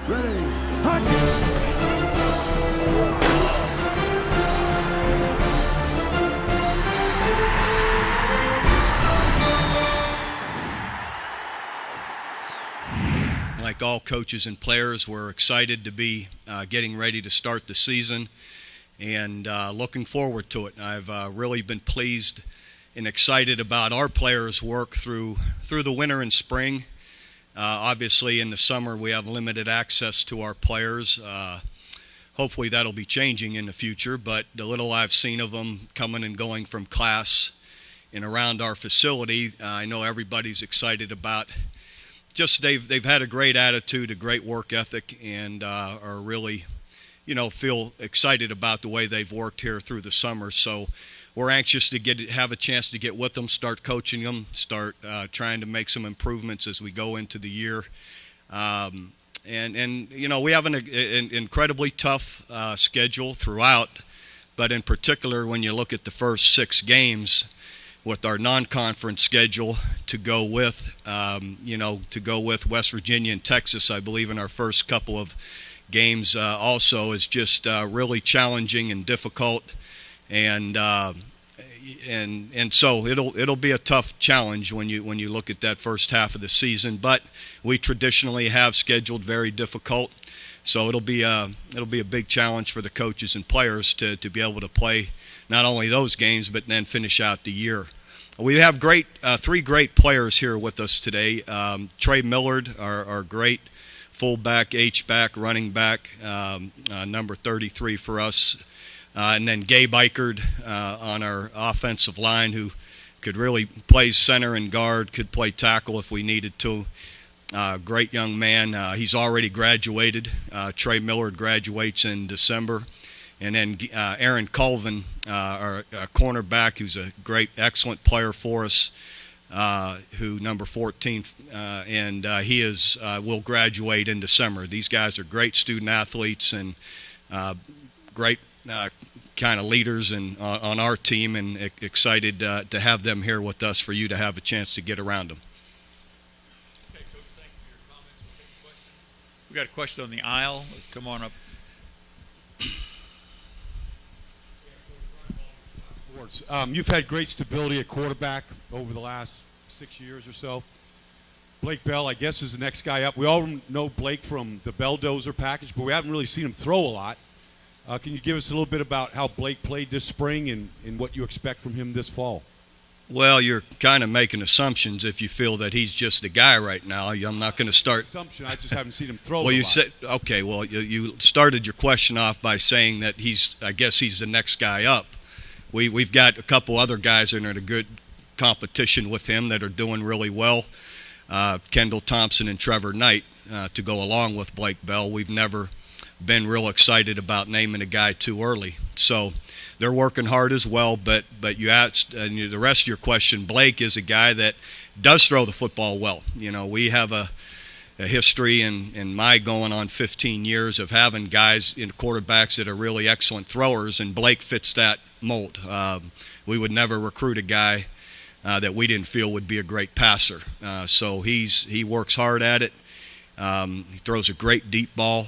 Ready, hot! Like all coaches and players, we're excited to be getting ready to start the season and looking forward to it. I've really been pleased and excited about our players' work through the winter and spring. Obviously, in the summer, we have limited access to our players. Hopefully, that'll be changing in the future, but the little I've seen of them coming and going from class and around our facility, I know everybody's excited about. Just they've had a great attitude, a great work ethic, and are really, feel excited about the way they've worked here through the summer. So we're anxious to have a chance to get with them, start coaching them, start trying to make some improvements as we go into the year. And we have an incredibly tough schedule throughout, but in particular when you look at the first 6 games with our non-conference schedule to go with West Virginia and Texas, I believe in our first couple of games also is just really challenging and difficult, and so it'll be a tough challenge when you look at that first half of the season. But we traditionally have scheduled very difficult, so it'll be a big challenge for the coaches and players to be able to play not only those games, but then finish out the year. We have 3 great players here with us today. Trey Millard, our great fullback, H-back, running back, number 33 for us. And then Gabe Eichard on our offensive line, who could really play center and guard, could play tackle if we needed to. Great young man. He's already graduated. Trey Millard graduates in December. And then Aaron Colvin, our cornerback, who's a great, excellent player for us, who number 14, and he will graduate in December. These guys are great student athletes and great kind of leaders on our team, and excited to have them here with us for you to have a chance to get around them. Okay, Coach, thank you for your comments. We'll take a question. We got a question on the aisle. Come on up. You've had great stability at quarterback over the last 6 years or so. Blake Bell, I guess, is the next guy up. We all know Blake from the Belldozer package, but we haven't really seen him throw a lot. Can you give us a little bit about how Blake played this spring and what you expect from him this fall? Well, you're kind of making assumptions if you feel that he's just the guy right now. I'm not going to start. Assumption. I just haven't seen him throw. Well, a you lot. said okay. Well, you started your question off by saying that I guess he's the next guy up. We've got a couple other guys that are in a good competition with him that are doing really well. Kendall Thompson and Trevor Knight to go along with Blake Bell. We've never been real excited about naming a guy too early. So they're working hard as well. But you asked, and the rest of your question, Blake is a guy that does throw the football well. We have a history in my going on 15 years of having guys in quarterbacks that are really excellent throwers, and Blake fits that mold. We would never recruit a guy that we didn't feel would be a great passer. So he works hard at it. He throws a great deep ball.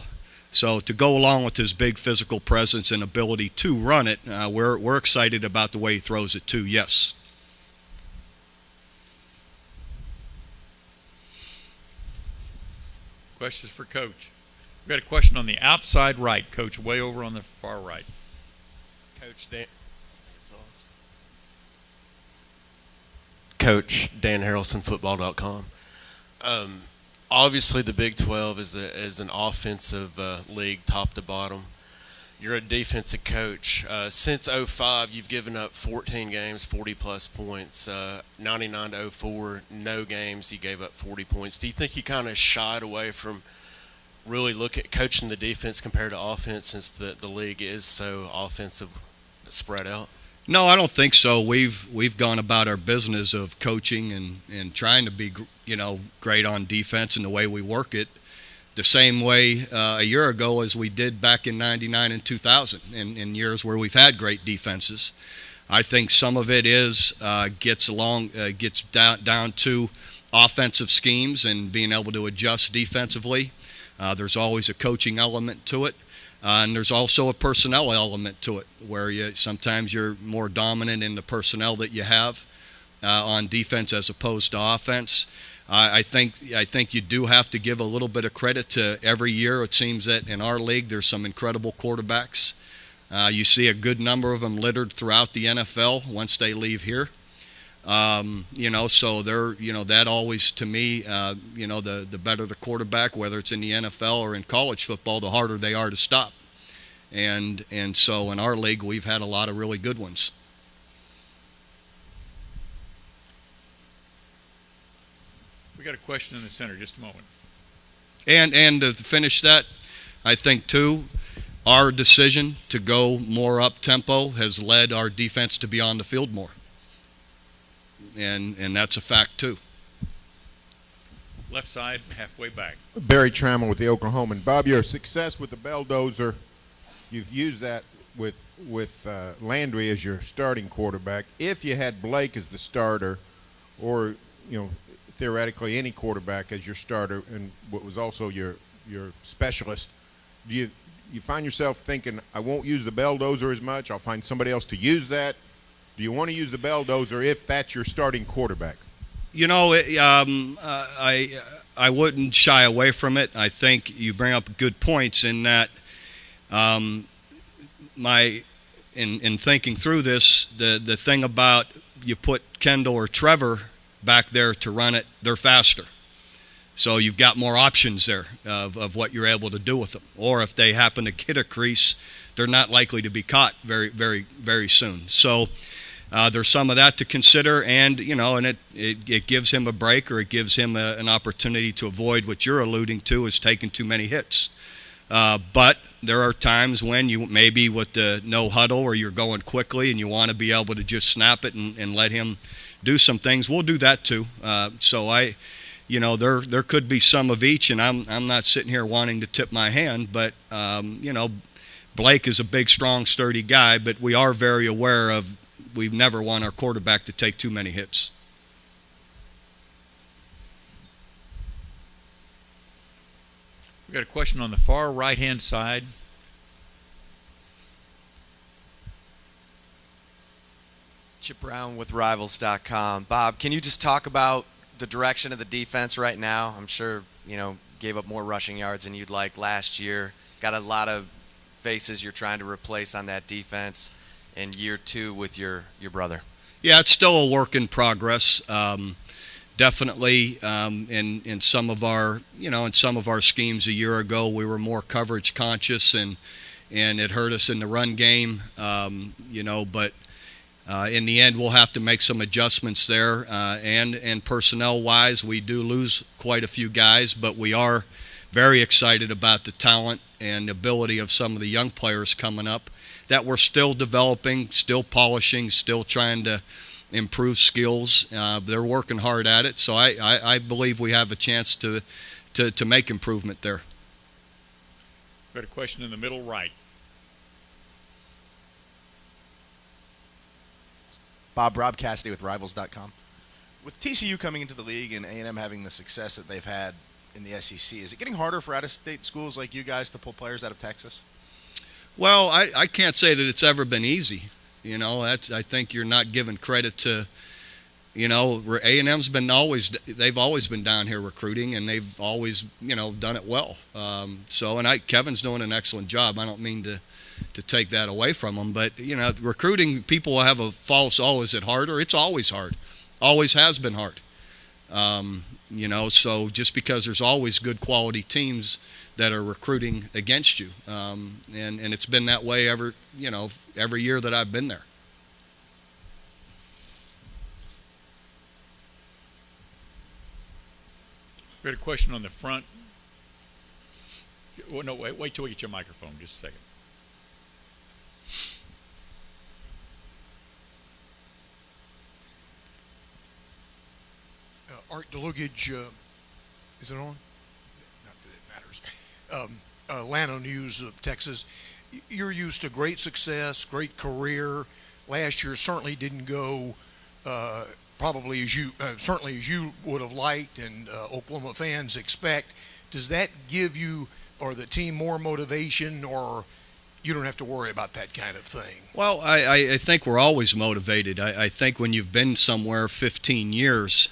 So to go along with his big physical presence and ability to run it, we're excited about the way he throws it too, yes. Questions for Coach. We've got a question on the outside right, Coach, way over on the far right. Coach Dan Harrelson, football.com. Obviously, the Big 12 is an offensive league, top to bottom. You're a defensive coach. Since 05, you've given up 14 games, 40-plus points. 99 to 04, no games, you gave up 40 points. Do you think you kind of shied away from really looking at coaching the defense compared to offense, since the league is so offensive spread out? No, I don't think so. We've gone about our business of coaching and trying to be great on defense and the way we work it the same way a year ago as we did back in 99 and 2000 in years where we've had great defenses. I think some of it gets down to offensive schemes and being able to adjust defensively. There's always a coaching element to it. And there's also a personnel element to it, where sometimes you're more dominant in the personnel that you have on defense as opposed to offense. I think you do have to give a little bit of credit to every year. It seems that in our league there's some incredible quarterbacks. You see a good number of them littered throughout the NFL once they leave here. So they're, that always, to me, the better the quarterback, whether it's in the NFL or in college football, the harder they are to stop. And so in our league, we've had a lot of really good ones. We got a question in the center. Just a moment. And to finish that, I think, too, our decision to go more up-tempo has led our defense to be on the field more. And that's a fact, too. Left side, halfway back. Barry Trammell with the Oklahoman. Bob, your success with the Belldozer, you've used that with Landry as your starting quarterback. If you had Blake as the starter, or theoretically any quarterback as your starter, and what was also your specialist, do you find yourself thinking, I won't use the Belldozer as much, I'll find somebody else to use that? Do you want to use the Belldozer if that's your starting quarterback? I wouldn't shy away from it. I think you bring up good points in that in thinking through this, the thing about you put Kendall or Trevor back there to run it, they're faster. So you've got more options there of what you're able to do with them. Or if they happen to hit a crease, they're not likely to be caught very, very, very soon. So there's some of that to consider, and it gives him a break, or it gives him an opportunity to avoid what you're alluding to is taking too many hits. But there are times when you maybe with the no huddle, or you're going quickly and you want to be able to just snap it and let him do some things. We'll do that too. So there could be some of each, and I'm not sitting here wanting to tip my hand, but Blake is a big, strong, sturdy guy, but we are very aware of we've never want our quarterback to take too many hits. We got a question on the far right-hand side. Chip Brown with Rivals.com. Bob, can you just talk about the direction of the defense right now? I'm sure, gave up more rushing yards than you'd like last year. Got a lot of faces you're trying to replace on that defense in year two with your brother. Yeah, it's still a work in progress. Definitely in some of our schemes a year ago, we were more coverage conscious, and it hurt us in the run game. But in the end, we'll have to make some adjustments there. And personnel-wise, we do lose quite a few guys, but we are very excited about the talent and ability of some of the young players coming up that we're still developing, still polishing, still trying to improve skills. They're working hard at it, so I believe we have a chance to make improvement there. Got a question in the middle right. Bob, Rob Cassidy with Rivals.com. With TCU coming into the league and A&M having the success that they've had in the SEC, is it getting harder for out-of-state schools like you guys to pull players out of Texas? Well, I can't say that it's ever been easy. I think you're not giving credit to, A&M's they've always been down here recruiting, and they've always, done it well. Kevin's doing an excellent job. I don't mean to take that away from them, but, recruiting, people will have a false, is it harder? It's always hard. Always has been hard. So just because there's always good quality teams that are recruiting against you, and it's been that way every year that I've been there. We had a question on the front. Well, no, wait till we get your microphone. Just a second. Art Delugage, is it on? Not that it matters. Atlanta News of Texas. You're used to great success, great career. Last year certainly didn't go certainly as you would have liked, and Oklahoma fans expect. does that give you or the team more motivation, or you don't have to worry about that kind of thing? Well, I think we're always motivated. I think when you've been somewhere 15 years,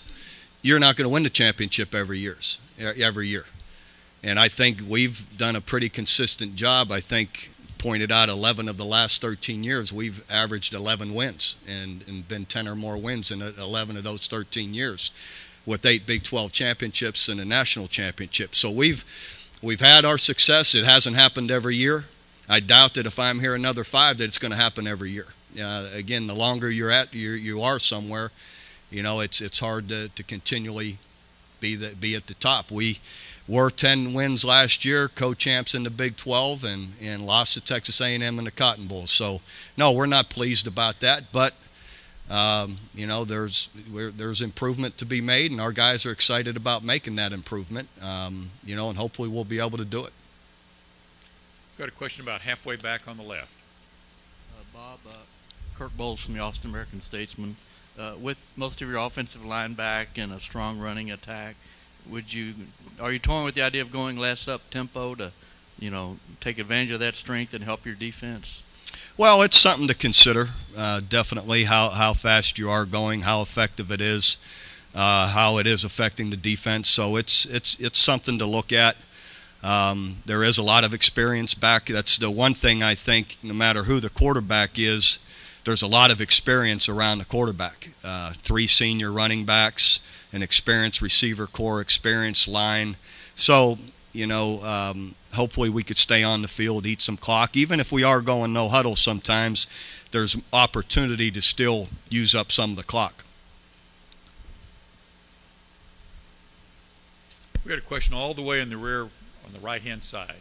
you're not going to win the championship every year. And I think we've done a pretty consistent job. I think pointed out 11 of the last 13 years, we've averaged 11 wins and been 10 or more wins in 11 of those 13 years with 8 Big 12 championships and a national championship. So we've had our success. It hasn't happened every year. I doubt that if I'm here another 5 that it's going to happen every year. Again, the longer you are somewhere, it's hard to continually be at the top. We were 10 wins last year, co-champs in the Big 12, and lost to Texas A&M in the Cotton Bowl. So, no, we're not pleased about that, but there's improvement to be made, and our guys are excited about making that improvement. And hopefully we'll be able to do it. Got a question about halfway back on the left. Bob, Kirk Bowles from the Austin American-Statesman. With most of your offensive line back and a strong running attack, are you toying with the idea of going less up tempo to, take advantage of that strength and help your defense? Well, it's something to consider. Definitely how fast you are going, how effective it is, how it is affecting the defense. So it's something to look at. There is a lot of experience back. That's the one thing I think, no matter who the quarterback is, there's a lot of experience around the quarterback. 3 senior running backs, an experienced receiver core, experienced line. So, hopefully we could stay on the field, eat some clock. Even if we are going no huddle sometimes, there's opportunity to still use up some of the clock. We got a question all the way in the rear on the right-hand side.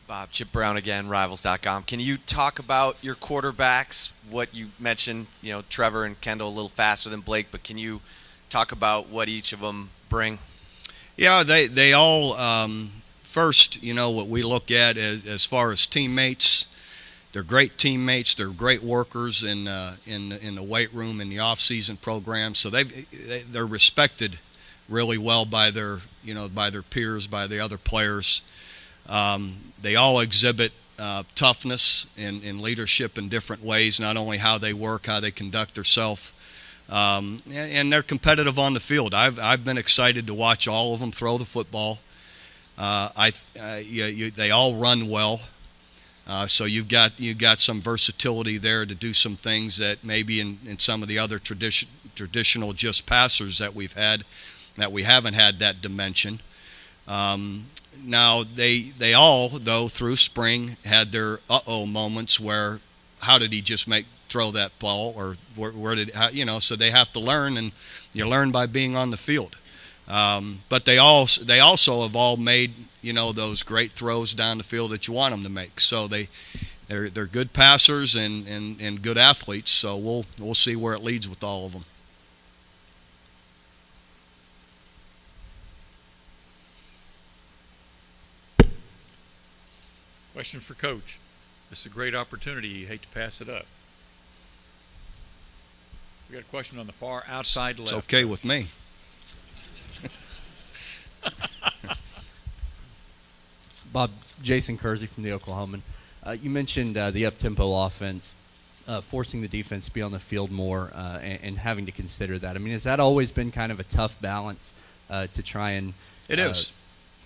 Bob, Chip Brown again, Rivals.com. Can you talk about your quarterbacks? What you mentioned, Trevor and Kendall a little faster than Blake, but can you talk about what each of them bring? Yeah, they all first, what we look at as far as teammates. They're great teammates. They're great workers in the weight room in the off-season program. So they're respected really well by their peers, by the other players. They all exhibit toughness and leadership in different ways, not only how they work, how they conduct themselves. And they're competitive on the field. I've been excited to watch all of them throw the football. They all run well. So you've got some versatility there to do some things that maybe in some of the other traditional just passers that we've had, that we haven't had that dimension. Now they all, though, through spring had their moments where how did he just throw that ball, or so they have to learn, and you learn by being on the field. But they also have all made those great throws down the field that you want them to make. So they're good passers and good athletes. So we'll see where it leads with all of them. Question for Coach. This is a great opportunity. You hate to pass it up. We got a question on the far outside left. It's okay with me. Bob, Jason Kersey from the Oklahoman. You mentioned the up-tempo offense, forcing the defense to be on the field more and having to consider that. I mean, has that always been kind of a tough balance to try and It is.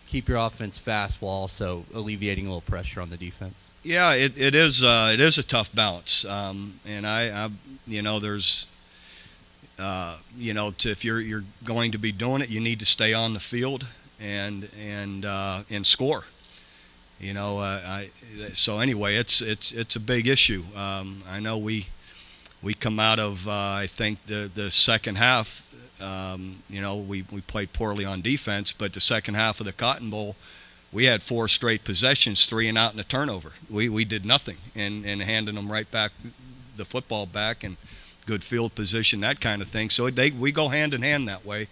Keep your offense fast while also alleviating a little pressure on the defense? Yeah, it is a tough balance, and I there's if you're going to be doing it, you need to stay on the field and score. So anyway, it's a big issue. I know we come out of I think the second half. We played poorly on defense, but the second half of the Cotton Bowl, we had 4 straight possessions, 3 and out and a turnover. We did nothing and handing them right back, the football back, and good field position, that kind of thing. So we go hand in hand that way.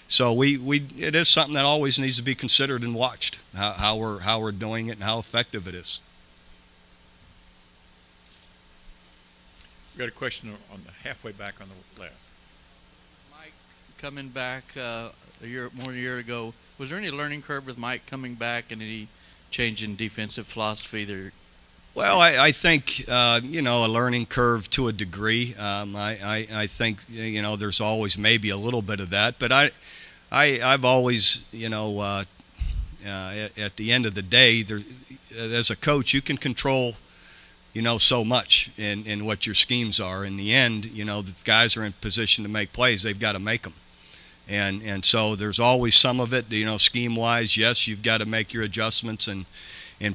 So it is something that always needs to be considered and watched, how we're doing it and how effective it is. We got a question on the halfway back on the left. coming back more than a year ago, was there any learning curve with Mike coming back and any change in defensive philosophy there? Well, I think a learning curve to a degree. I think there's always maybe a little bit of that, but I've always at the end of the day, as a coach, you can control so much in what your schemes are. In the end, the guys are in position to make plays; they've got to make them, and so there's always some of it. Scheme wise, yes, you've got to make your adjustments and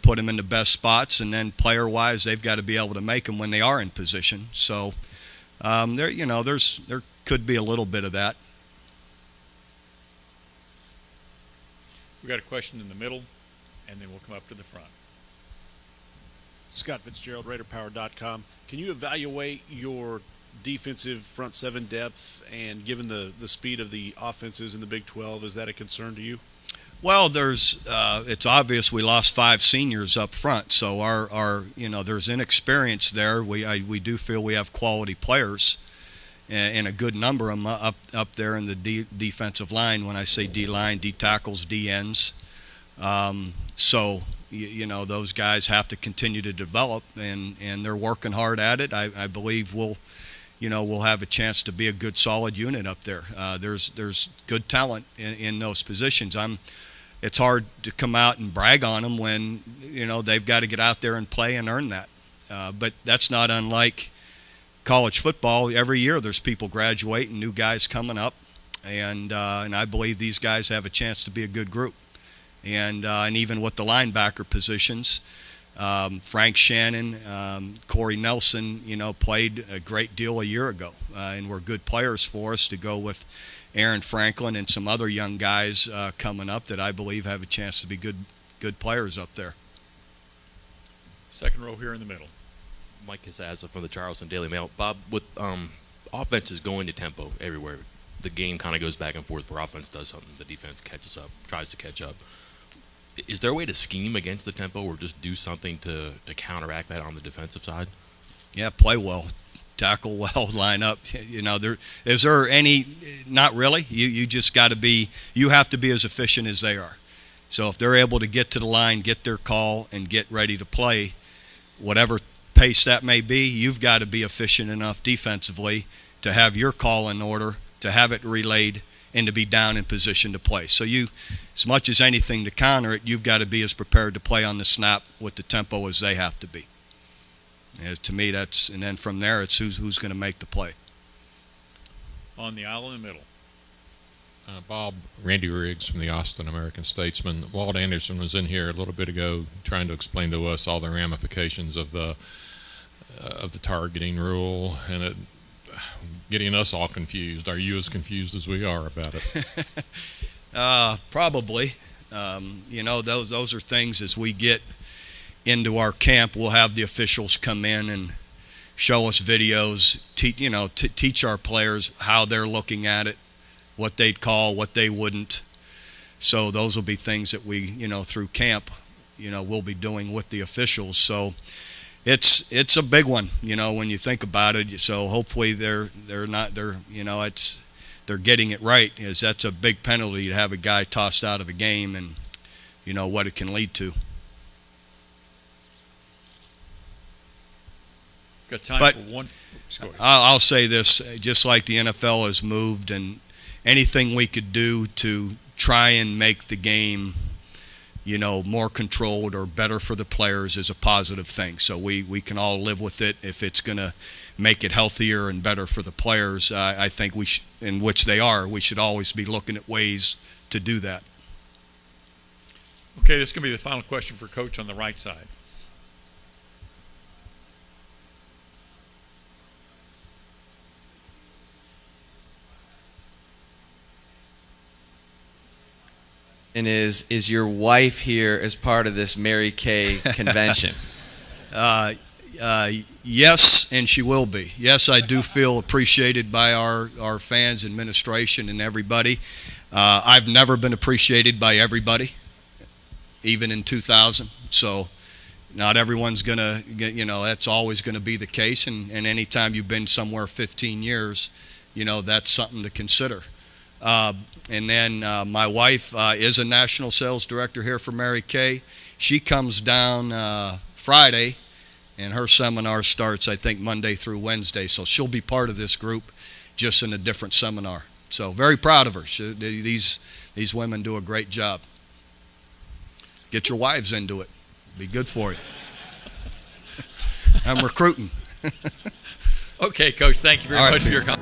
put them in the best spots, and then player-wise, they've got to be able to make them when they are in position. So there could be a little bit of that. We got a question in the middle, and then we'll come up to the front. Scott Fitzgerald, RaiderPower.com. Can you evaluate your defensive front seven depth, and given the speed of the offenses in the Big 12, is that a concern to you? Well, it's obvious we lost 5 seniors up front, so our there's inexperience there. We do feel we have quality players, and a good number of them up there in the defensive line. When I say D line, D tackles, D ends. So those guys have to continue to develop, and they're working hard at it. I believe we'll have a chance to be a good, solid unit up there. There's good talent in those positions. It's hard to come out and brag on them when they've got to get out there and play and earn that. But that's not unlike college football. Every year there's people graduating, new guys coming up, and I believe these guys have a chance to be a good group. And even with the linebacker positions, Frank Shannon, Corey Nelson, played a great deal a year ago, and were good players for us to go with Aaron Franklin and some other young guys coming up that I believe have a chance to be good players up there. Second row here in the middle. Mike Casazza from the Charleston Daily Mail. Bob, with offenses going to tempo everywhere, the game kind of goes back and forth where offense does something, the defense catches up, tries to catch up. Is there a way to scheme against the tempo or just do something to counteract that on the defensive side? Yeah, play well. Tackle well, line up. Is there any? Not really. You just got to be. You have to be as efficient as they are. So if they're able to get to the line, get their call, and get ready to play, whatever pace that may be, you've got to be efficient enough defensively to have your call in order, to have it relayed, and to be down in position to play. So you, as much as anything to counter it, you've got to be as prepared to play on the snap with the tempo as they have to be. To me, and then from there, it's who's going to make the play. On the aisle in the middle. Bob, Randy Riggs from the Austin American-Statesman. Walt Anderson was in here a little bit ago trying to explain to us all the ramifications of the targeting rule, and it getting us all confused. Are you as confused as we are about it? Probably. Those are things as we get into our camp, we'll have the officials come in and show us videos, teach our players how they're looking at it, what they'd call, what they wouldn't. So those will be things that we, through camp, we'll be doing with the officials. So it's a big one, when you think about it. So hopefully they're getting it right, as that's a big penalty to have a guy tossed out of a game, and what it can lead to. Got time But for one. I'll say this, just like the NFL has moved, and anything we could do to try and make the game, more controlled or better for the players is a positive thing. So we can all live with it. If it's going to make it healthier and better for the players, I think in which they are, we should always be looking at ways to do that. Okay, this is going to be the final question for Coach on the right side. And is your wife here as part of this Mary Kay convention? Yes, and she will be. Yes, I do feel appreciated by our fans, administration, and everybody. I've never been appreciated by everybody, even in 2000. So not everyone's going to get, that's always going to be the case. And anytime you've been somewhere 15 years, that's something to consider. And then my wife is a national sales director here for Mary Kay. She comes down Friday, and her seminar starts, I think, Monday through Wednesday. So she'll be part of this group, just in a different seminar. So very proud of her. These women do a great job. Get your wives into it. Be good for you. I'm recruiting. Okay, Coach, thank you very All right, much for your Peter. comment.